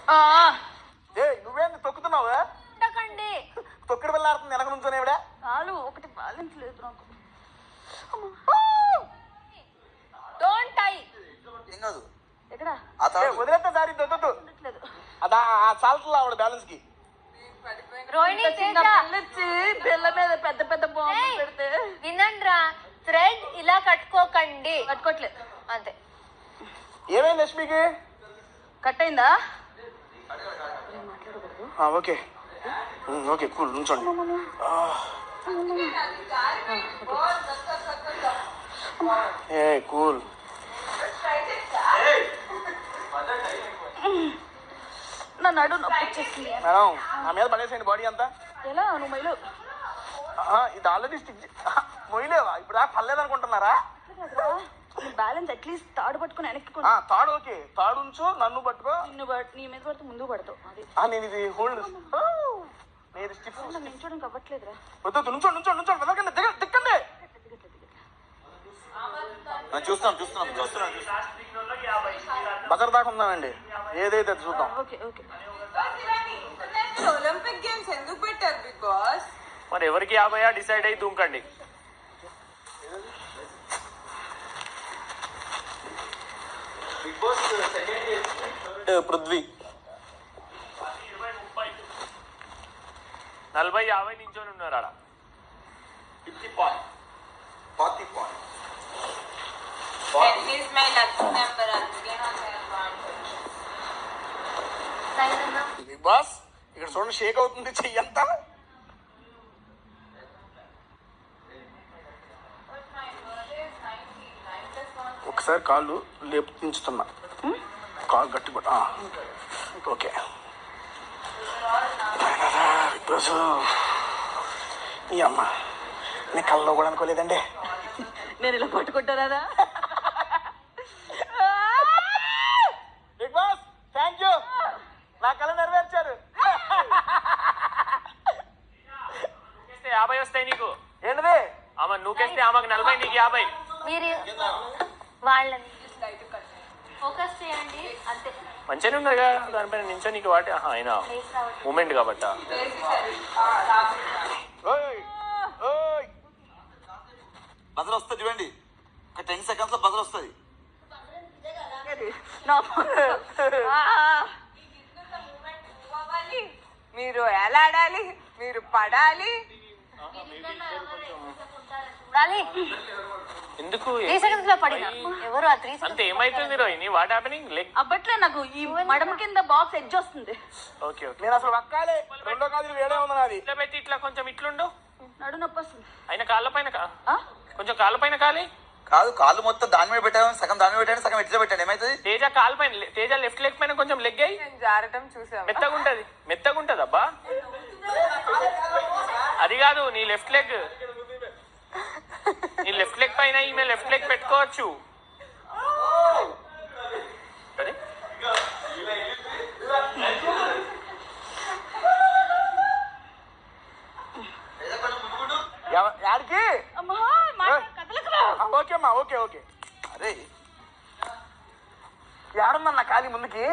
ఏ నువ్వేంది తొక్కుతున్నావు? ఉండకండి. తొక్కిడి వెళ్ళాడుతుంది వెనక నుంచోనేవిడా. చాలు, ఒకటి బ్యాలెన్స్ లేదు నాకు. డోంట్ టై. ఏం కాదు. ఎక్కడ వదిలేస్తే దారి దొద్దదు. ఉండట్లేదు. అదా ఆ సాల్ట్లో ఆవిడ బ్యాలెన్స్ కి. రోహిణి పిల్ల మీద పెద్ద పెద్ద బాంబు పెడితే వినండ్రా. థ్రెడ్ ఇలా కట్టుకోకండి. కట్టుకోవట్లేదు అంతే. ఏమైంది లక్ష్మికి? కట్ అయిందా? ఓకే ఓకే కూల్ నుంచోండి. ఏ కూల్. నా నడు నొప్పి వచ్చేసింది. మేడం నా మీద పడేసేయండి బాడీ అంతా. ఎలా నువ్వు మైలు? ఇది ఆల్రెడీ స్టిక్ మొయ్యలేవా? ఇప్పుడు దాకా పర్లేదు అనుకుంటున్నారా? బ్యాలెన్స్ అట్లీస్ట్ తాడు పట్టుకుని వెనక్కి తాడు ఓకే. తాడు ఉంచు, నన్ను పట్టుకో. నీ మీద పడితే ముందు పడతావు. అది నేను ఇది హోల్డ్ నేను స్టిఫ్ నించోడానికి అవ్వట్లేదురా. వద్దు నుంచోండి నుంచోండి నుంచోండి. వెళ్ళకండి దిక్కండి. చూస్తున్నాం. బజర్ దాకా ఉందామండి. ఏదైతే చూద్దాం. Okay okay. ఒలింపిక్ గేమ్స్ ఎందుకు పెట్టారు? బికాస్ మరి ఎవరికి 50 డిసైడ్ అయ్యి దూకండి. పృథ్వీ 40-50 నించొని ఉన్నారు ఆడ. 50 point 40 point. is my lucky number. అందుకే నాకు advantage. బిగ్ బాస్ ఇక్కడ చూడండి షేక్ అవుతుంది చెయ్యి అంతా. ఒకసారి కాళ్ళు లేపుతున్నా. కాలు గట్టి పట్టు. ఓకే బిగ్ బాస్ ఈ అమ్మ నీ కళ్ళలో కూడా అనుకోలేదండి. నేను ఇలా పట్టుకుంటారా? Bigg Boss thank you. నా కళ నెరవేర్చారు. 50 వస్తాయి నీకు. ఏంటిది? ఆమె నువ్వుకేస్తే ఆమెకు 40, నీకు 50. మీరు వాళ్ళని ఫోకస్ చేయండి అంతే. మంచిగానే ఉన్నది కదా దానిపైన నించో. నీకు వాటి అయినా మూమెంట్ కాబట్ట. బజర్ వస్తుంది చూడండి. ఒక 10 seconds లో బజర్ వస్తుంది. మీరు ఎలా ఆడాలి? మీరు పడాలి. ఎందుకు 3 seconds లో పడినా ఎవరు ఆ 3 seconds అంతే ఏమైతుంది రోహిణి? What happening? లెగ్ అబ్బట్లే నాకు ఈ మడమ కింద బాక్స్ ఎడ్జ్ వస్తుంది. Okay okay. నేను అసలు వక్కాలే. రెండో కాదు వేడే ఉంది నాది. ఇట్లా పెట్టి ఇట్లా కొంచెం ఇట్లుండు. నడు నొప్పి వస్తుంది. అయినా కాళ్ళ పైన కొంచెం కాళ్ళ పైన కాలి. కాదు, కాళ్ళు మొత్తం దాని మీద పెట్టాను, సగం దాని మీద పెట్టాను, సగం ఇట్లా పెట్టాను. ఏమైతుంది? తేజ కాళ్ళ పైన, తేజ లెఫ్ట్ లెగ్ పైన కొంచెం లెగ్ అయ్యి జారటం చూసాం. మెత్తగా ఉంటది అబ్బా. అది కాదు నీ లెఫ్ట్ లెగ్ పైన ఈమె లెఫ్ట్ లెగ్ పెట్టుకోవచ్చు. యాడికి? ఓకే అమ్మా ఓకే ఓకే. అరే ఏడుందన్న ఖాళీ ముందుకి.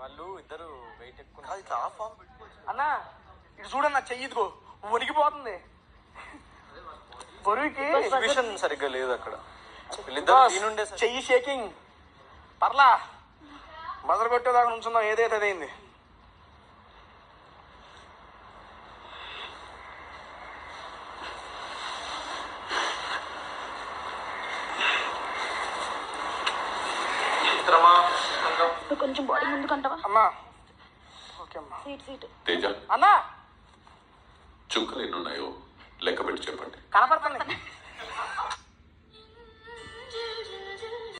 వాళ్ళు ఇద్దరు వెయిట్ ఎక్కువ. అన్నా ఇటు చూడన్నా చెయ్యి ఇదిగో వణికిపోతుంది. బరువుకి విషన్ సరిగ్గా లేదు అక్కడ. చెయ్యి షేకింగ్. పర్లా బజర్ కొట్టేదాకా నుంచుందాం. ఏదైతే అదైంది. కొంచెం బాడీ ముందుకు అంటావా? అమ్మా ఓకే అమ్మా. సీట్ తేజ అన్నా చుక్కలు ఎన్ని ఉన్నాయో లెక్క పెట్టి చెప్పండి. కనపడుతుంది.